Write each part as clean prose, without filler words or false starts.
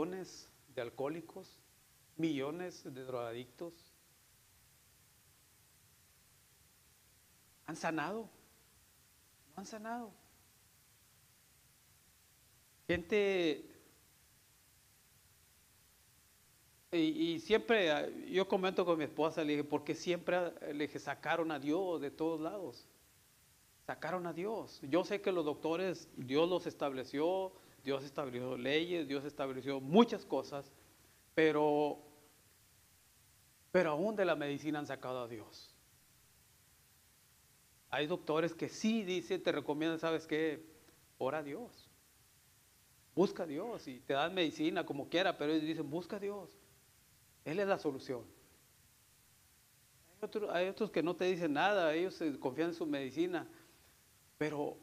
millones de alcohólicos, millones de drogadictos han sanado, no han sanado. Gente, y siempre yo comento con mi esposa, le dije, porque siempre le dije, sacaron a Dios de todos lados, sacaron a Dios. Yo sé que los doctores, Dios los estableció, Dios estableció leyes, Dios estableció muchas cosas, pero aún de la medicina han sacado a Dios. Hay doctores que sí dicen, te recomiendan, ¿sabes qué? Ora a Dios, busca a Dios y te dan medicina como quiera, pero ellos dicen, busca a Dios, Él es la solución. Hay otros que no te dicen nada, ellos confían en su medicina, pero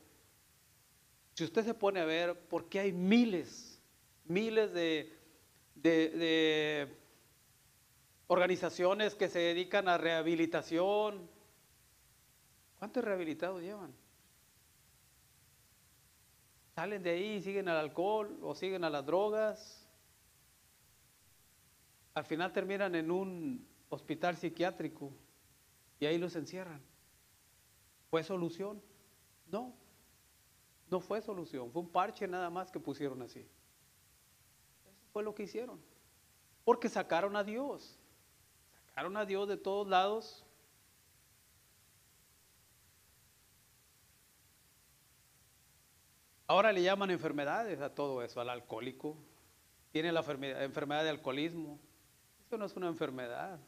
si usted se pone a ver, ¿por qué hay miles de organizaciones que se dedican a rehabilitación? ¿Cuántos rehabilitados llevan? Salen de ahí y siguen al alcohol o siguen a las drogas. Al final terminan en un hospital psiquiátrico y ahí los encierran. ¿Fue solución? No, no fue solución. Fue un parche nada más que pusieron así. Eso fue lo que hicieron. Porque sacaron a Dios. Sacaron a Dios de todos lados. Ahora le llaman enfermedades a todo eso, al alcohólico. Tiene la enfermedad de alcoholismo. Eso no es una enfermedad.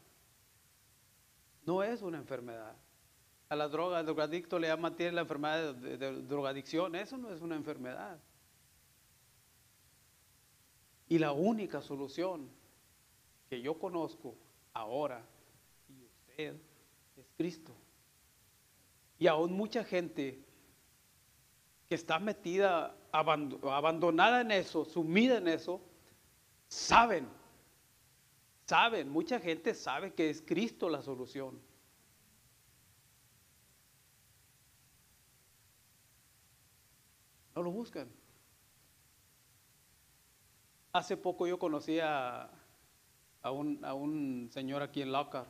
No es una enfermedad. A la droga, al drogadicto le llaman, tiene la enfermedad de drogadicción. Eso no es una enfermedad. Y la única solución que yo conozco ahora y usted es Cristo. Y aún mucha gente que está metida, abandonada en eso, sumida en eso, saben, mucha gente sabe que es Cristo la solución. No lo buscan. Hace poco yo conocí a un señor aquí en Lockhart.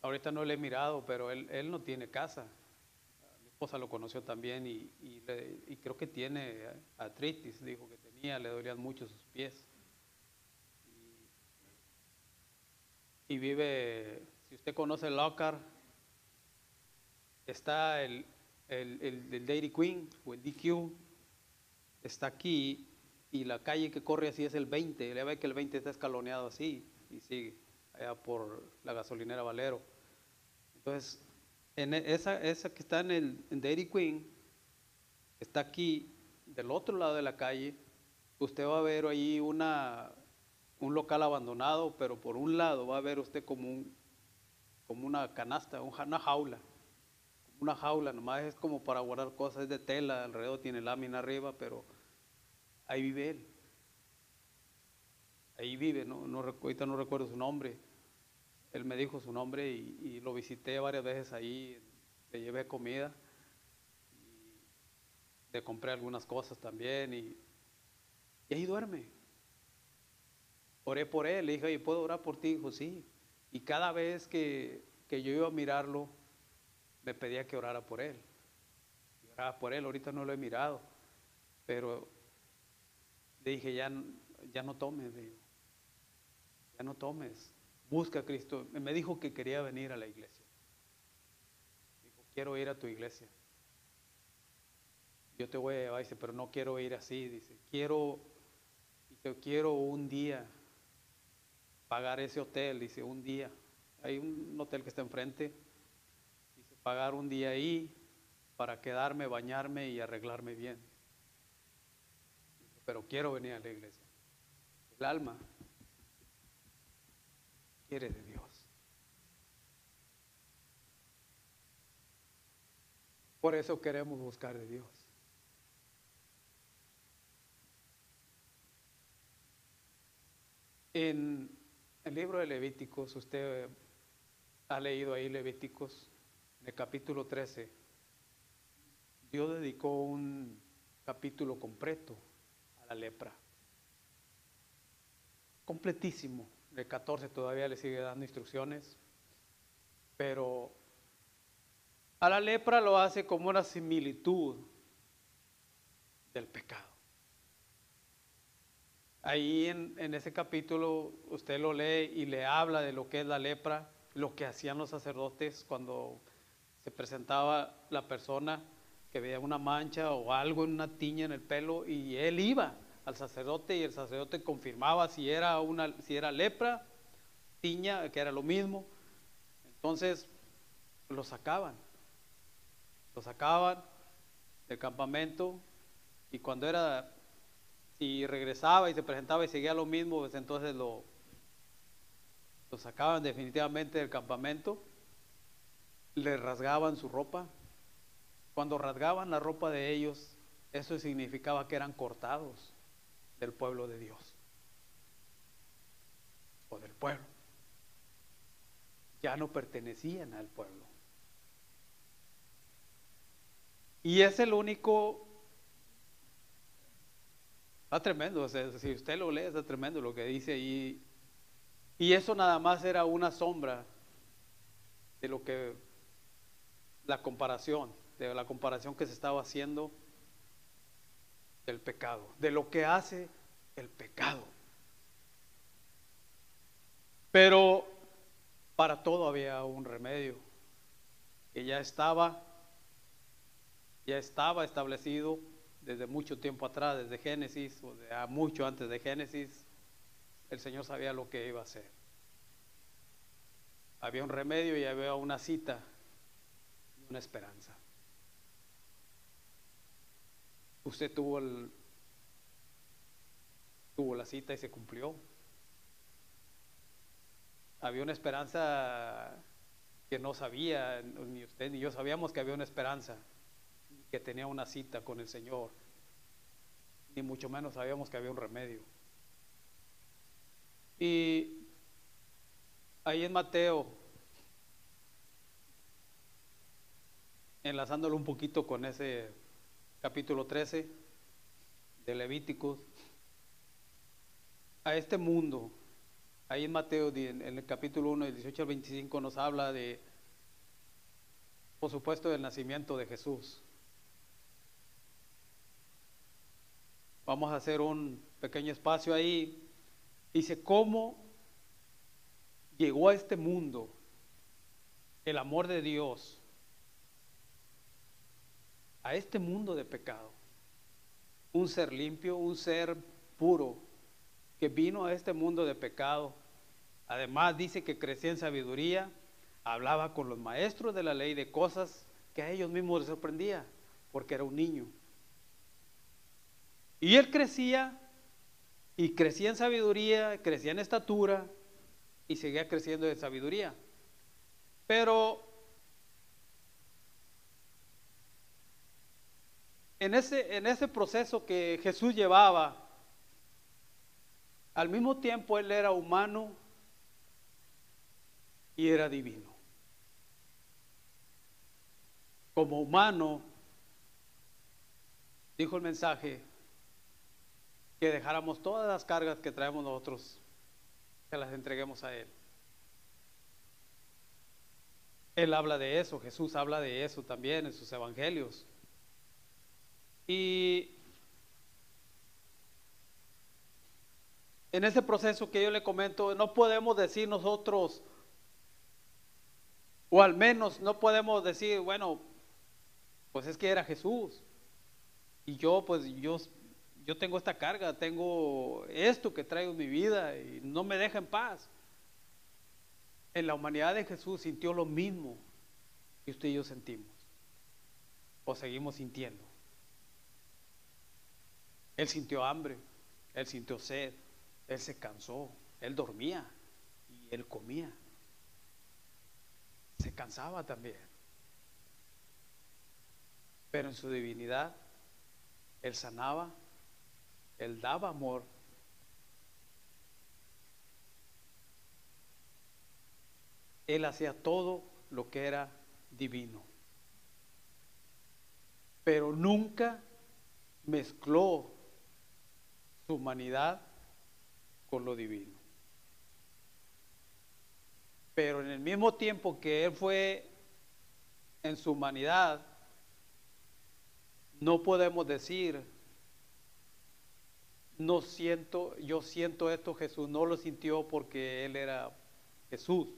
Ahorita no le he mirado, pero él no tiene casa. Mi esposa lo conoció también y creo que tiene artritis, dijo que tenía, le dolían mucho sus pies. Y vive, si usted conoce Lockhart, está el Dairy Queen o el DQ, está aquí y la calle que corre así es el 20, le ve que el 20 está escaloneado así y sigue allá por la gasolinera Valero. Entonces, esa que está en Dairy Queen, está aquí del otro lado de la calle, usted va a ver ahí un local abandonado, pero por un lado va a ver usted como una canasta, una jaula. Una jaula, nomás es como para guardar cosas, es de tela, alrededor tiene lámina arriba, pero ahí vive él. Ahí vive, ahorita no recuerdo su nombre. Él me dijo su nombre y lo visité varias veces ahí, le llevé comida, le compré algunas cosas también y ahí duerme. Oré por él, le dije, oye, ¿puedo orar por ti? Dijo, sí. Y cada vez que yo iba a mirarlo, me pedía que orara por él. Y oraba por él, ahorita no lo he mirado, pero le dije, ya no tomes, le digo, ya no tomes, busca a Cristo. Me dijo que quería venir a la iglesia. Dijo, quiero ir a tu iglesia. Yo te voy a llevar, dice, pero no quiero ir así, dice, quiero un día pagar ese hotel, dice, un día. Hay un hotel que está enfrente, dice, pagar un día ahí para quedarme, bañarme y arreglarme bien. Dice, pero quiero venir a la iglesia. El alma quiere de Dios. Por eso queremos buscar de Dios. En el libro de Levíticos, usted ha leído ahí Levíticos, en el capítulo 13, Dios dedicó un capítulo completo a la lepra. completísimo. De 14 todavía le sigue dando instrucciones, pero a la lepra lo hace como una similitud del pecado. Ahí en ese capítulo usted lo lee y le habla de lo que es la lepra, lo que hacían los sacerdotes cuando se presentaba la persona que veía una mancha o algo en una tiña en el pelo, y él iba al sacerdote y el sacerdote confirmaba si era lepra, tiña, que era lo mismo. Entonces lo sacaban del campamento, y cuando si regresaba y se presentaba y seguía lo mismo, pues entonces lo sacaban definitivamente del campamento, le rasgaban su ropa. Cuando rasgaban la ropa de ellos, eso significaba que eran cortados del pueblo de Dios o del pueblo. Ya no pertenecían al pueblo. Y es el único. Está tremendo, o sea, si usted lo lee, está tremendo lo que dice ahí. Y eso nada más era una sombra de lo que la comparación que se estaba haciendo del pecado, de lo que hace el pecado. Pero para todo había un remedio que ya estaba establecido desde mucho tiempo atrás, desde Génesis, o mucho antes de Génesis. El Señor sabía lo que iba a hacer. Había un remedio y había una cita, una esperanza. Usted tuvo la cita y se cumplió. Había una esperanza que no sabía, ni usted ni yo sabíamos que había una esperanza, que tenía una cita con el Señor, ni mucho menos sabíamos que había un remedio. Y ahí en Mateo, enlazándolo un poquito con ese capítulo 13 de Levíticos, a este mundo, ahí en Mateo, en el capítulo 1, del 18 al 25, nos habla de, por supuesto, del nacimiento de Jesús. Vamos a hacer un pequeño espacio ahí. Dice, ¿cómo llegó a este mundo el amor de Dios? A este mundo de pecado. Un ser limpio, un ser puro, que vino a este mundo de pecado. Además dice que crecía en sabiduría, hablaba con los maestros de la ley de cosas que a ellos mismos les sorprendía, porque era un niño. Y él crecía, y crecía en sabiduría, crecía en estatura, y seguía creciendo en sabiduría. Pero en ese proceso que Jesús llevaba, al mismo tiempo él era humano y era divino. Como humano, dijo el mensaje, que dejáramos todas las cargas que traemos nosotros, que las entreguemos a Él. Él habla de eso, Jesús habla de eso también en sus evangelios. Y en ese proceso que yo le comento, no podemos decir nosotros, o al menos no podemos decir, bueno, pues es que era Jesús, y yo tengo esta carga, tengo esto que traigo en mi vida y no me deja en paz. En la humanidad de Jesús sintió lo mismo que usted y yo sentimos, o seguimos sintiendo. Él sintió hambre, él sintió sed, él se cansó, él dormía y él comía. Se cansaba también. Pero en su divinidad, él sanaba, él daba amor. Él hacía todo lo que era divino. Pero nunca mezcló su humanidad con lo divino. Pero en el mismo tiempo que Él fue en su humanidad, no podemos decir, no siento, yo siento esto. Jesús no lo sintió porque Él era Jesús.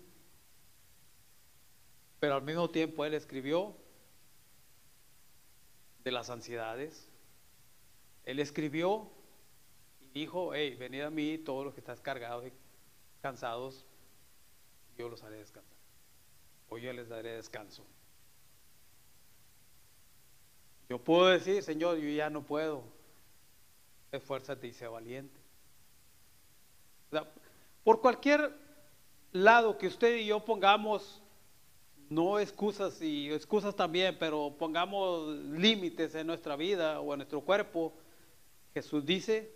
Pero al mismo tiempo Él escribió de las ansiedades. Él escribió y dijo: hey, venid a mí todos los que están cargados y cansados, yo los haré descansar, o yo les daré descanso. Yo puedo decir: Señor, yo ya no puedo, esfuérzate y sé valiente. O sea, por cualquier lado que usted y yo pongamos, no excusas y excusas también, pero pongamos límites en nuestra vida o en nuestro cuerpo, Jesús dice: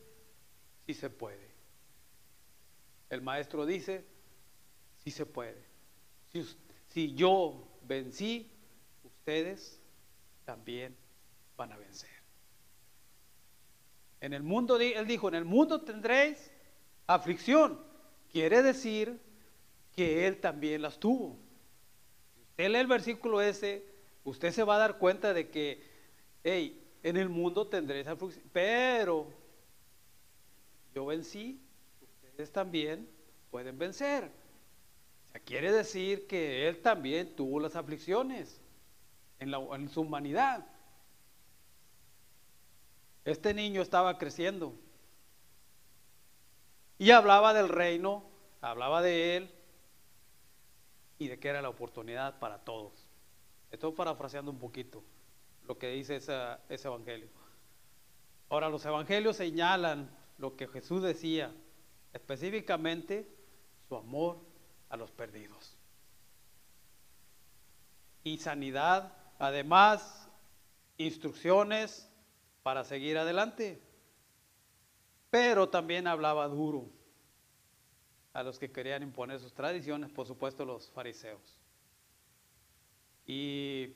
sí se puede. El Maestro dice: sí se puede. Si yo vencí, ustedes también van a vencer. En el mundo, Él dijo: en el mundo tendréis aflicción. Quiere decir que Él también las tuvo. Si usted lee el versículo ese, usted se va a dar cuenta de que, hey, en el mundo tendréis aflicción, pero yo vencí, ustedes también pueden vencer. O sea, quiere decir que Él también tuvo las aflicciones en su humanidad. Este niño estaba creciendo y hablaba del reino, hablaba de Él y de que era la oportunidad para todos. Estoy parafraseando un poquito lo que dice ese evangelio. Ahora, los evangelios señalan lo que Jesús decía, específicamente su amor a los perdidos y sanidad, además instrucciones para seguir adelante. Pero también hablaba duro a los que querían imponer sus tradiciones, por supuesto los fariseos. Y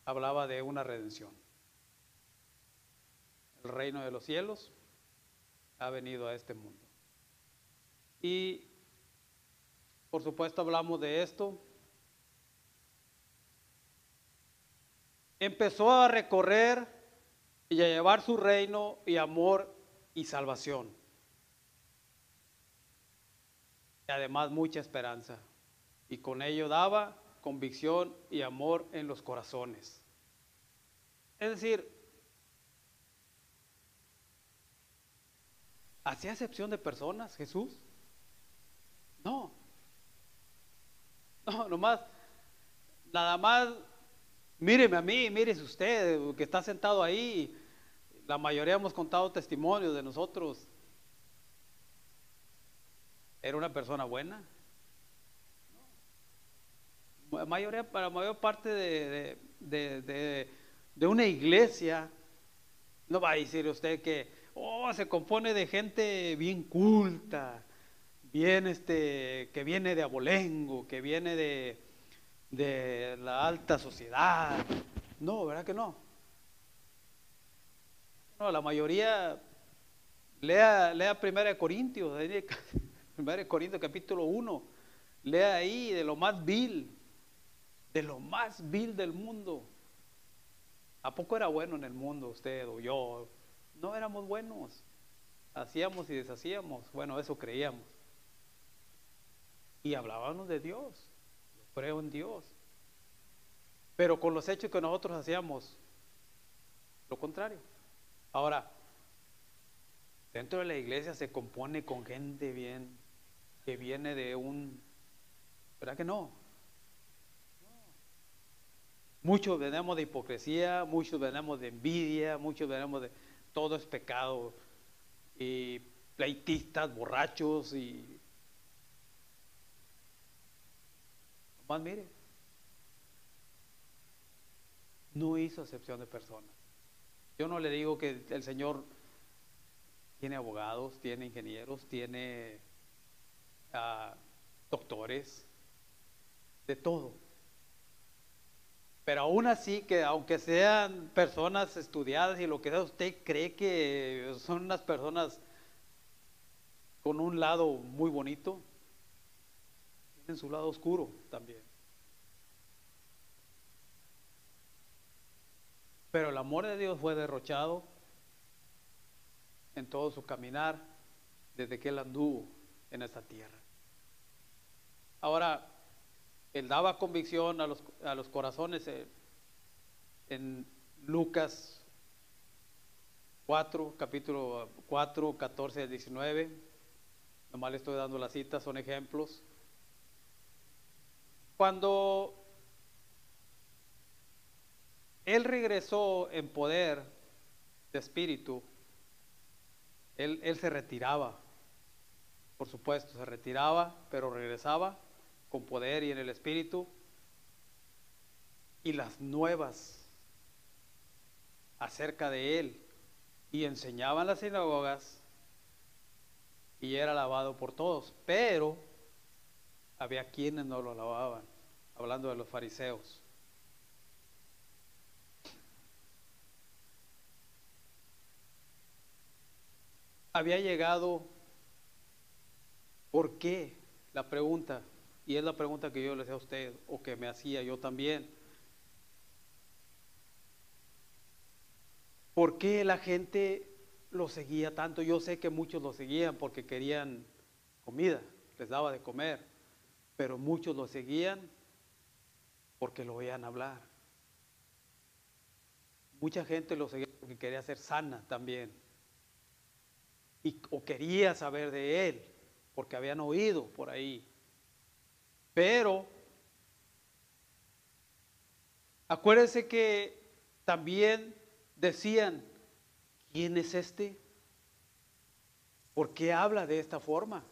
hablaba de una redención. El reino de los cielos ha venido a este mundo. Y por supuesto hablamos de esto. Empezó a recorrer y a llevar su reino y amor y salvación. Y además mucha esperanza. Y con ello daba convicción y amor en los corazones. Es decir, ¿hacía excepción de personas Jesús? No, nomás, nada más, míreme a mí, mírese usted que está sentado ahí. La mayoría hemos contado testimonios de nosotros. ¿Era una persona buena? La mayoría, para la mayor parte de una iglesia, no va a decir usted que se compone de gente bien culta, bien que viene de abolengo, que viene de la alta sociedad. No, ¿verdad que no? No, la mayoría, lea 1 Corintios, 1 Corintios capítulo 1, lea ahí de lo más vil del mundo. ¿A poco era bueno en el mundo usted o yo? No éramos buenos, hacíamos y deshacíamos, bueno, eso creíamos. Y hablábamos de Dios, yo creo en Dios. Pero con los hechos que nosotros hacíamos, lo contrario. Ahora, dentro de la iglesia se compone con gente bien, que viene de ¿verdad que no? Muchos venimos de hipocresía, muchos venimos de envidia, muchos venimos de todo es pecado, y pleitistas, borrachos, y nomás mire, no hizo excepción de personas. Yo no le digo que el Señor tiene abogados, tiene ingenieros, tiene doctores, de todo. Pero aún así, que aunque sean personas estudiadas y lo que sea, usted cree que son unas personas con un lado muy bonito, tienen su lado oscuro también. Pero el amor de Dios fue derrochado en todo su caminar desde que Él anduvo en esta tierra. Ahora, Él daba convicción a los corazones en Lucas 4, capítulo 4, 14 al 19. Nomás le estoy dando las citas, son ejemplos. Cuando Él regresó en poder de espíritu, él se retiraba, por supuesto, se retiraba, pero regresaba con poder y en el espíritu. Y las nuevas acerca de Él, y enseñaba en las sinagogas, y era alabado por todos, pero había quienes no lo alababan, hablando de los fariseos. Había llegado, ¿por qué? La pregunta, y es la pregunta que yo le hacía a usted, o que me hacía yo también. ¿Por qué la gente lo seguía tanto? Yo sé que muchos lo seguían porque querían comida, les daba de comer, pero muchos lo seguían porque lo oían hablar. Mucha gente lo seguía porque quería ser sana también. O quería saber de Él, porque habían oído por ahí. Pero acuérdense que también decían, ¿quién es este? ¿Por qué habla de esta forma?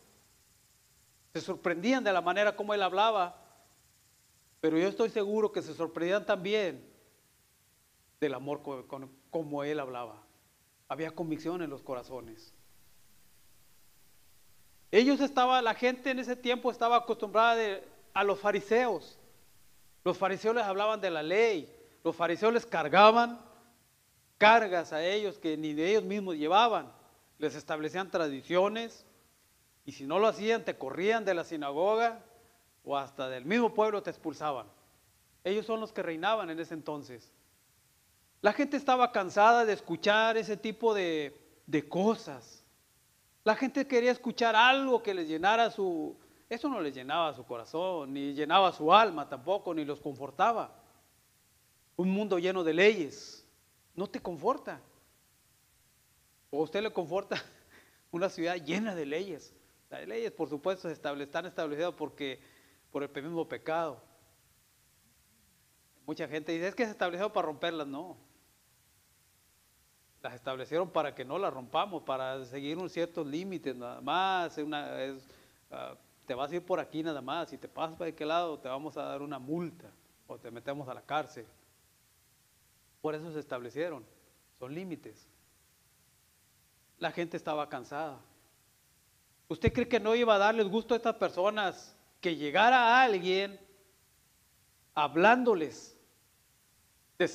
Se sorprendían de la manera como Él hablaba, pero yo estoy seguro que se sorprendían también del amor como Él hablaba. Había convicción en los corazones. La gente en ese tiempo estaba acostumbrada a los fariseos. Los fariseos les hablaban de la ley. Los fariseos les cargaban cargas a ellos que ni de ellos mismos llevaban. Les establecían tradiciones y si no lo hacían te corrían de la sinagoga o hasta del mismo pueblo te expulsaban. Ellos son los que reinaban en ese entonces. La gente estaba cansada de escuchar ese tipo de cosas. La gente quería escuchar algo que les llenara eso no les llenaba su corazón, ni llenaba su alma tampoco, ni los confortaba. Un mundo lleno de leyes no te conforta. O a usted le conforta una ciudad llena de leyes. Las leyes, por supuesto, están establecidas por el mismo pecado. Mucha gente dice, es que se estableció para romperlas. No. Las establecieron para que no las rompamos, para seguir unos ciertos límites nada más. Te vas a ir por aquí nada más, si te pasas para aquel lado te vamos a dar una multa o te metemos a la cárcel. Por eso se establecieron, son límites. La gente estaba cansada. ¿Usted cree que no iba a darles gusto a estas personas que llegara alguien hablándoles?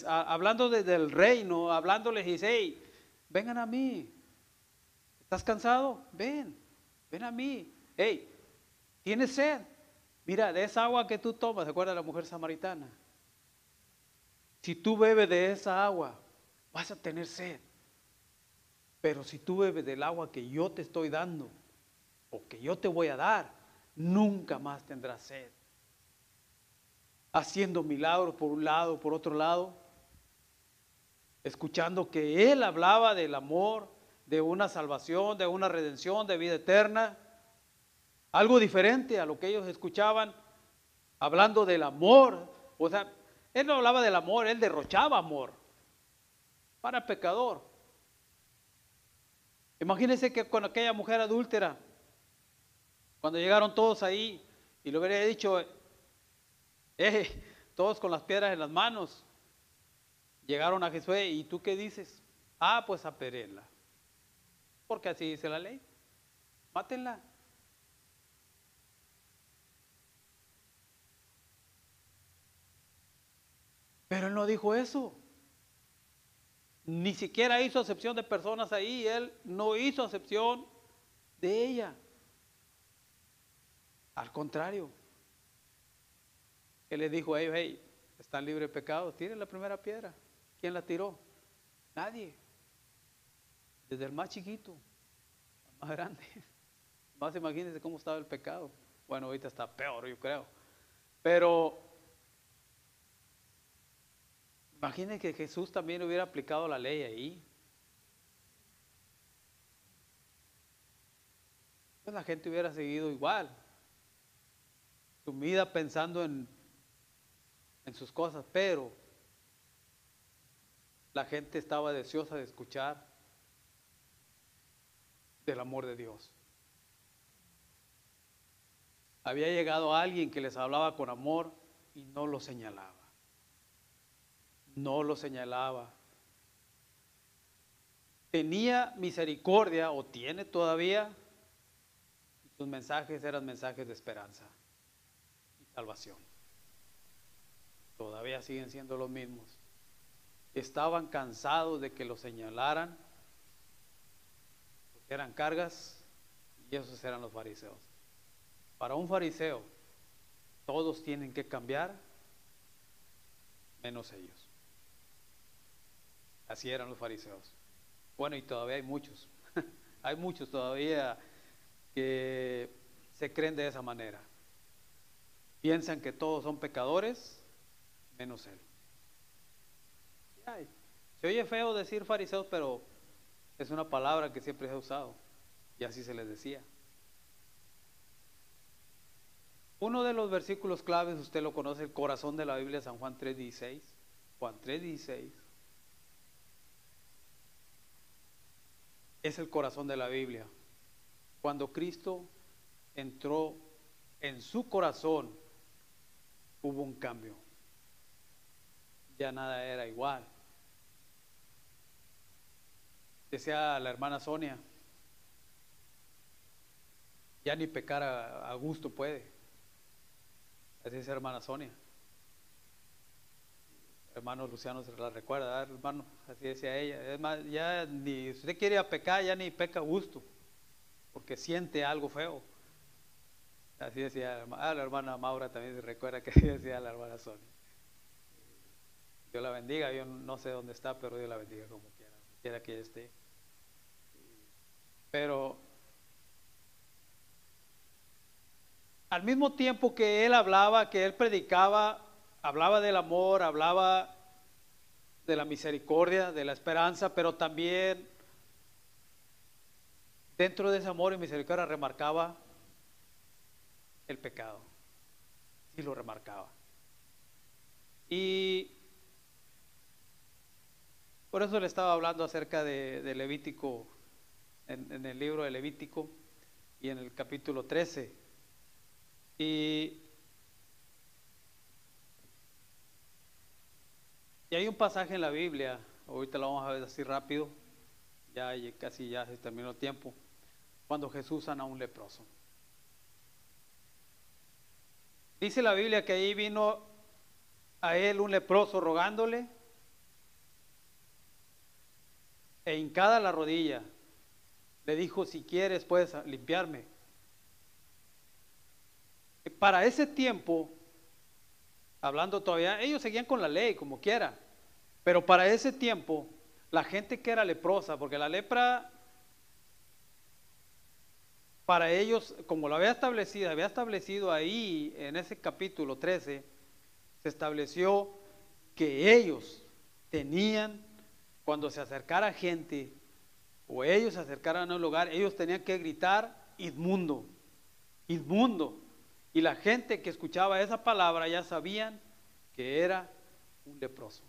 Hablando del reino, hablándoles y dice, hey, vengan a mí. ¿Estás cansado? Ven a mí. Hey, ¿tienes sed? Mira, de esa agua que tú tomas, ¿se acuerda de la mujer samaritana? Si tú bebes de esa agua, vas a tener sed. Pero si tú bebes del agua que yo te estoy dando, o que yo te voy a dar, nunca más tendrás sed. Haciendo milagros por un lado, por otro lado, escuchando que Él hablaba del amor, de una salvación, de una redención, de vida eterna, algo diferente a lo que ellos escuchaban, hablando del amor. O sea, Él no hablaba del amor, Él derrochaba amor para el pecador. Imagínense que con aquella mujer adúltera, cuando llegaron todos ahí y le hubiera dicho, todos con las piedras en las manos, llegaron a Jesús, ¿y tú qué dices? Pues apedréenla, porque así dice la ley, mátenla. Pero Él no dijo eso. Ni siquiera hizo acepción de personas ahí. Él no hizo acepción de ella. Al contrario, Él les dijo a ellos: hey, están libres de pecado, tiren la primera piedra. ¿Quién la tiró? Nadie. Desde el más chiquito al más grande. Más imagínense cómo estaba el pecado. Bueno, ahorita está peor, yo creo. Pero imagínense que Jesús también hubiera aplicado la ley ahí. Pues la gente hubiera seguido igual, sumida pensando en sus cosas, pero la gente estaba deseosa de escuchar del amor de Dios. Había llegado alguien que les hablaba con amor y no lo señalaba. No lo señalaba. Tenía misericordia, o tiene todavía. Sus mensajes eran mensajes de esperanza y salvación. Todavía siguen siendo los mismos. Estaban cansados de que los señalaran, porque eran cargas, y esos eran los fariseos. Para un fariseo, todos tienen que cambiar, menos ellos. Así eran los fariseos. Bueno, y todavía hay muchos. Hay muchos todavía que se creen de esa manera. Piensan que todos son pecadores, menos él. Ay, se oye feo decir fariseos, pero es una palabra que siempre se ha usado, y así se les decía. Uno de los versículos claves, usted lo conoce, el corazón de la Biblia, San Juan 3:16. Juan 3:16 es el corazón de la Biblia. Cuando Cristo entró en su corazón, hubo un cambio. Ya nada era igual. Decía la hermana Sonia, ya ni pecar a gusto puede. Así dice hermana Sonia. Hermano Luciano se la recuerda, hermano, así decía ella. Es más, ya ni, si usted quiere ir a pecar, ya ni peca a gusto, porque siente algo feo. Así decía la hermana Maura, también se recuerda que decía la hermana Sonia. Dios la bendiga, yo no sé dónde está, pero Dios la bendiga como quiera que ella esté. Pero al mismo tiempo que él hablaba, que él predicaba, hablaba del amor, hablaba de la misericordia, de la esperanza, pero también dentro de ese amor y misericordia remarcaba el pecado. Sí lo remarcaba. Y por eso le estaba hablando acerca de Levítico, en el libro de Levítico y en el capítulo 13. Y hay un pasaje en la Biblia, ahorita lo vamos a ver así rápido, casi ya se terminó el tiempo, cuando Jesús sana a un leproso. Dice la Biblia que ahí vino a él un leproso rogándole, e hincada la rodilla, le dijo: si quieres puedes limpiarme. Para ese tiempo, hablando todavía, ellos seguían con la ley como quiera, pero para ese tiempo, la gente que era leprosa, porque la lepra para ellos, como lo había establecido ahí en ese capítulo 13, se estableció que ellos tenían, cuando se acercara gente o ellos se acercaran a un lugar, ellos tenían que gritar: inmundo, inmundo. Y la gente que escuchaba esa palabra ya sabían que era un leproso.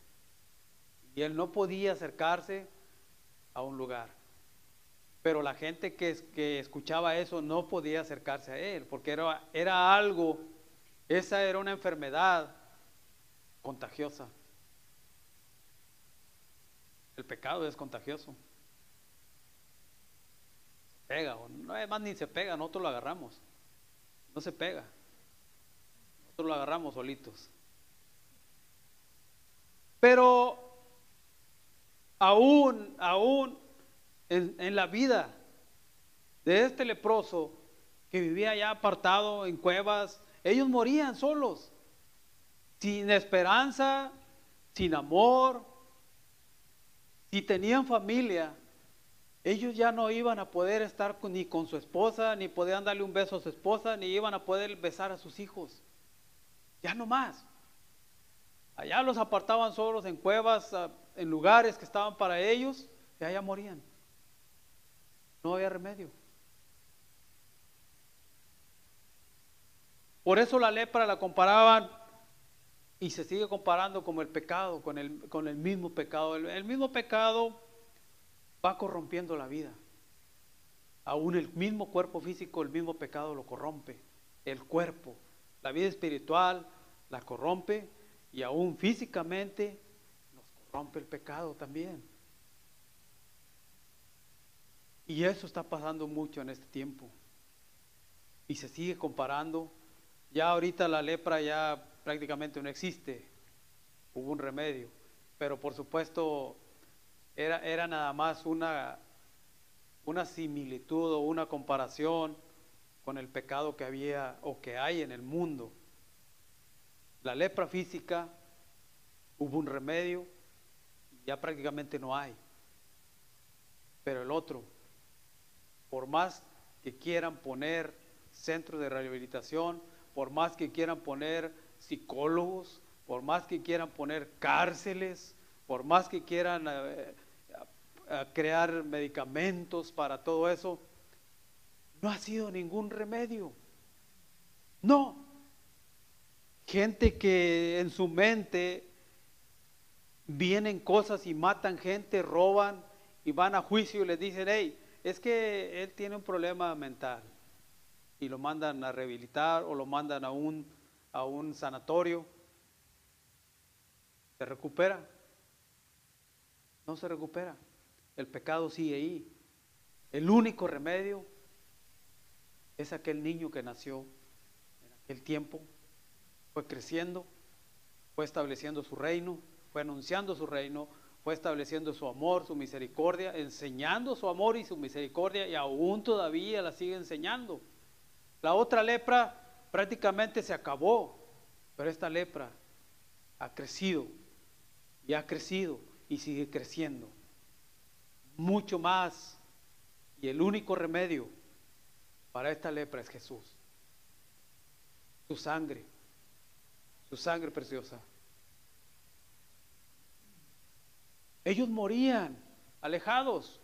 Y él no podía acercarse a un lugar. Pero la gente que escuchaba eso no podía acercarse a él, porque era algo, esa era una enfermedad contagiosa. El pecado es contagioso. Se pega, o no es más, ni se pega, nosotros lo agarramos. No se pega. Nosotros lo agarramos solitos. Pero aún en la vida de este leproso que vivía allá apartado en cuevas, ellos morían solos. sin esperanza, sin amor. Si tenían familia, ellos ya no iban a poder estar ni con su esposa, ni podían darle un beso a su esposa, ni iban a poder besar a sus hijos. Ya no más. Allá los apartaban solos en cuevas, en lugares que estaban para ellos, y allá morían. No había remedio. Por eso la lepra la comparaban, y se sigue comparando como el pecado, con el mismo pecado. El mismo pecado va corrompiendo la vida. Aún el mismo cuerpo físico, el mismo pecado lo corrompe. El cuerpo, la vida espiritual la corrompe, y aún físicamente nos corrompe el pecado también. Y eso está pasando mucho en este tiempo. Y se sigue comparando. Ya ahorita la lepra ya prácticamente no existe. Hubo un remedio. Pero por supuesto era nada más una similitud o una comparación con el pecado que había o que hay en el mundo. La lepra física, hubo un remedio, ya prácticamente no hay. Pero el otro, por más que quieran poner centros de rehabilitación, por más que quieran poner psicólogos, por más que quieran poner cárceles, por más que quieran crear medicamentos para todo eso, no ha sido ningún remedio. No. Gente que en su mente vienen cosas y matan gente, roban y van a juicio y les dicen, hey, es que él tiene un problema mental, y lo mandan a rehabilitar o lo mandan a un sanatorio. ¿Se recupera? No se recupera. El pecado sigue ahí. El único remedio es aquel niño que nació en aquel tiempo, fue creciendo, fue estableciendo su reino, fue anunciando su reino, fue estableciendo su amor, su misericordia, enseñando su amor y su misericordia, y aún todavía la sigue enseñando. La otra lepra prácticamente se acabó, pero esta lepra ha crecido y sigue creciendo mucho más, y el único remedio para esta lepra es Jesús, su sangre preciosa. Ellos morían alejados,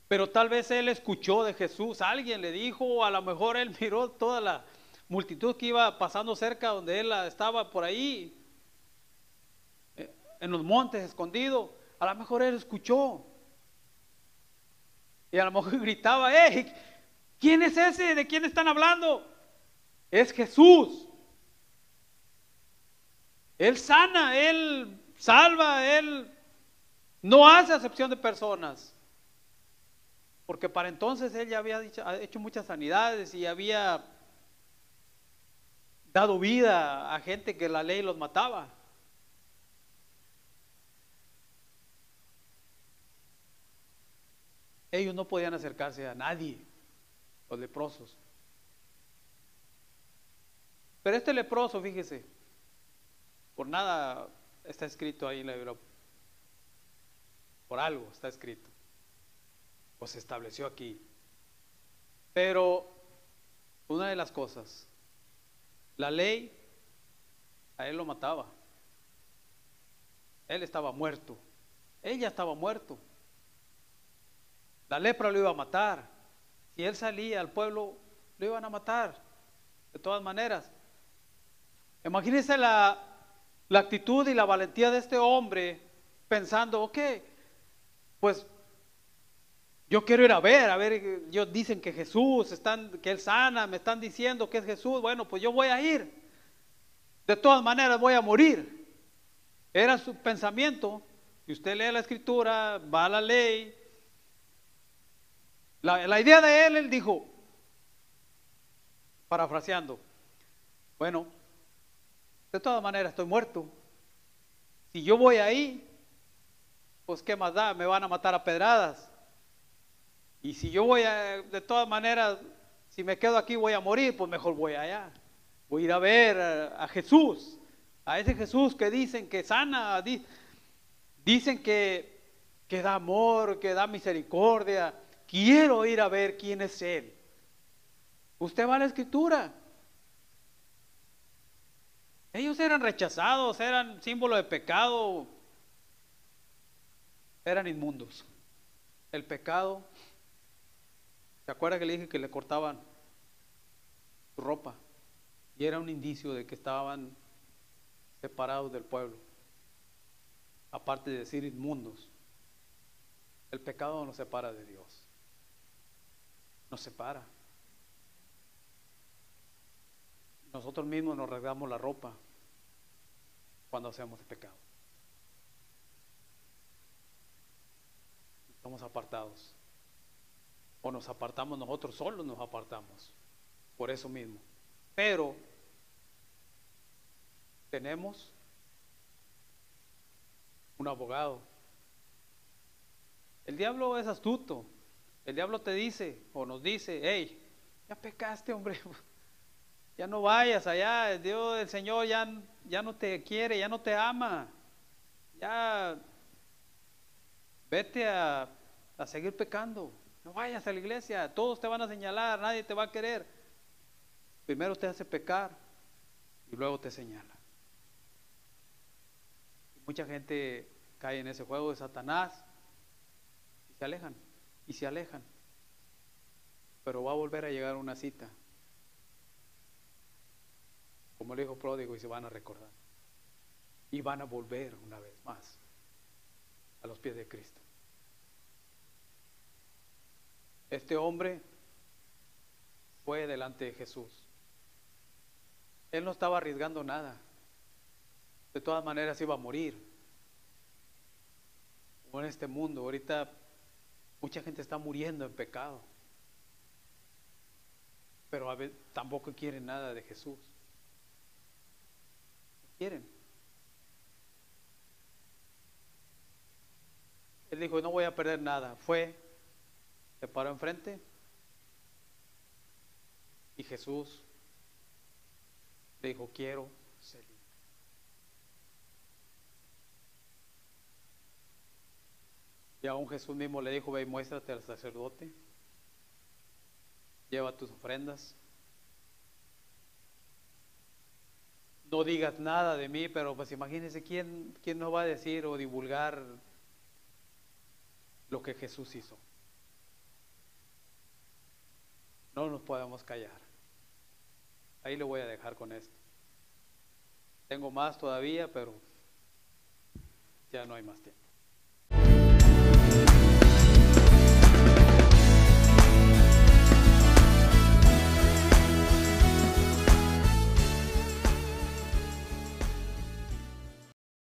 pero tal vez él escuchó de Jesús, alguien le dijo, o a lo mejor él miró toda la multitud que iba pasando cerca donde él estaba por ahí, en los montes escondido. A lo mejor él escuchó y a lo mejor gritaba, ¿quién es ese? ¿De quién están hablando? Es Jesús. Él sana, Él salva, Él no hace acepción de personas. Porque para entonces Él ya había hecho muchas sanidades y había dado vida a gente que la ley los mataba. Ellos no podían acercarse a nadie, los leprosos. Pero este leproso, fíjese, por nada está escrito ahí en la Biblia, por algo está escrito, o se estableció aquí. Pero una de las cosas, la ley a él lo mataba. Él estaba muerto, él ya estaba muerto. La lepra lo iba a matar. Si él salía al pueblo, lo iban a matar de todas maneras. Imagínense la actitud y la valentía de este hombre, pensando, ok, pues yo quiero ir a ver, ellos dicen que Jesús, que Él sana, me están diciendo que es Jesús, bueno, pues yo voy a ir, de todas maneras voy a morir. Era su pensamiento. Si usted lee la escritura, va a la ley, la idea de él dijo, parafraseando, bueno, de todas maneras estoy muerto. Si yo voy ahí, pues qué más da, me van a matar a pedradas. Y si yo voy de todas maneras, si me quedo aquí voy a morir, pues mejor voy allá. Voy a ir a ver a Jesús, a ese Jesús que dicen que sana, dicen que da amor, que da misericordia. Quiero ir a ver quién es Él. Usted va a la Escritura. Ellos eran rechazados, eran símbolo de pecado, eran inmundos. El pecado, ¿se acuerda que le dije que le cortaban su ropa? Y era un indicio de que estaban separados del pueblo. Aparte de decir inmundos, el pecado nos separa de Dios. Nos separa. Nosotros mismos nos rasgamos la ropa cuando hacemos el pecado. Estamos apartados. O nos apartamos nosotros solos, nos apartamos. Por eso mismo. Pero tenemos un abogado. El diablo es astuto. El diablo te dice o nos dice: hey, ya pecaste, hombre. Ya no vayas allá, Dios, el Señor ya no te quiere, ya no te ama. Ya vete a seguir pecando. No vayas a la iglesia, todos te van a señalar, nadie te va a querer. Primero te hace pecar y luego te señala. Mucha gente cae en ese juego de Satanás y se alejan, y se alejan. Pero va a volver a llegar a una cita, como el hijo pródigo, y se van a recordar. Y van a volver una vez más a los pies de Cristo. Este hombre fue delante de Jesús. Él no estaba arriesgando nada. De todas maneras iba a morir. Como en este mundo, ahorita mucha gente está muriendo en pecado. Pero a veces tampoco quieren nada de Jesús. Quieren. Él dijo: no voy a perder nada. Fue, se paró enfrente y Jesús le dijo: quiero ser libre. Y aún Jesús mismo le dijo: ve y muéstrate al sacerdote, lleva tus ofrendas. No digas nada de mí, pero pues imagínense quién no va a decir o divulgar lo que Jesús hizo. No nos podemos callar. Ahí lo voy a dejar con esto. Tengo más todavía, pero ya no hay más tiempo.